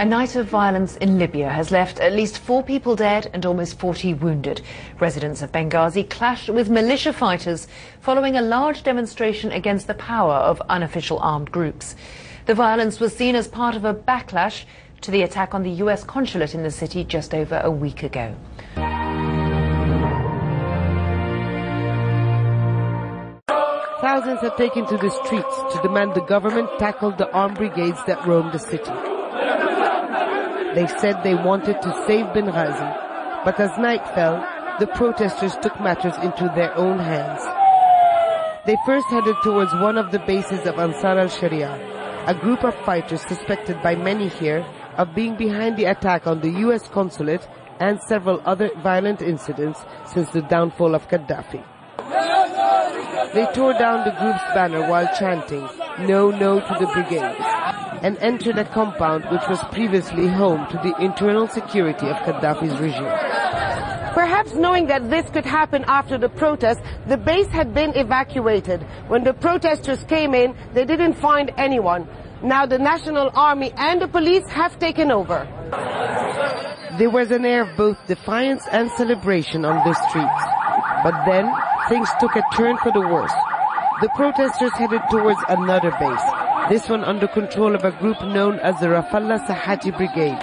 A night of violence in Libya has left at least 4 people dead and almost 40 wounded. Residents of Benghazi clashed with militia fighters following a large demonstration against the power of unofficial armed groups. The violence was seen as part of a backlash to the attack on the US consulate in the city just over a week ago. Thousands have taken to the streets to demand the government tackle the armed brigades that roam the city. They said they wanted to save Benghazi, but as night fell, the protesters took matters into their own hands. They first headed towards one of the bases of Ansar al-Sharia, a group of fighters suspected by many here of being behind the attack on the US consulate and several other violent incidents since the downfall of Gaddafi. They tore down the group's banner while chanting, "No, no to the brigade," and entered a compound which was previously home to the internal security of Gaddafi's regime. Perhaps knowing that this could happen after the protest, the base had been evacuated. When the protesters came in, they didn't find anyone. Now the National Army and the police have taken over. There was an air of both defiance and celebration on the streets. But then, things took a turn for the worse. The protesters headed towards another base, this one under control of a group known as the Rafallah Sahati Brigade.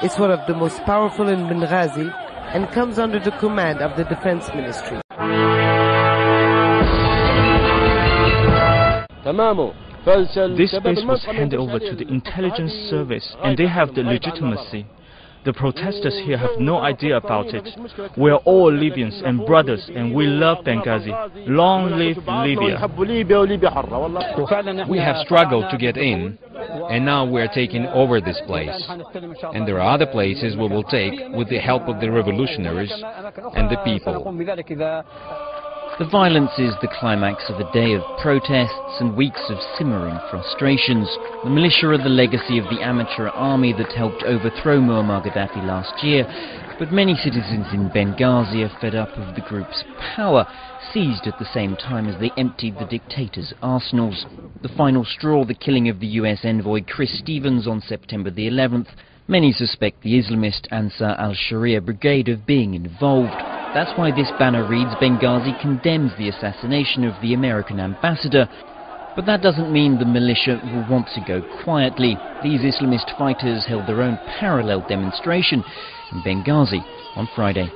It's one of the most powerful in Benghazi and comes under the command of the Defense Ministry. This base was handed over to the intelligence service, and they have the legitimacy. The protesters here have no idea about it. We are all Libyans and brothers, and we love Benghazi. Long live Libya. We have struggled to get in, and now we are taking over this place. And there are other places we will take with the help of the revolutionaries and the people. The violence is the climax of a day of protests and weeks of simmering frustrations. The militia are the legacy of the amateur army that helped overthrow Muammar Gaddafi last year, but many citizens in Benghazi are fed up of the group's power, seized at the same time as they emptied the dictator's arsenals. The final straw, the killing of the US envoy Chris Stevens on September the 11th. Many suspect the Islamist Ansar al-Sharia brigade of being involved. That's why this banner reads, "Benghazi condemns the assassination of the American ambassador." But that doesn't mean the militia will want to go quietly. These Islamist fighters held their own parallel demonstration in Benghazi on Friday.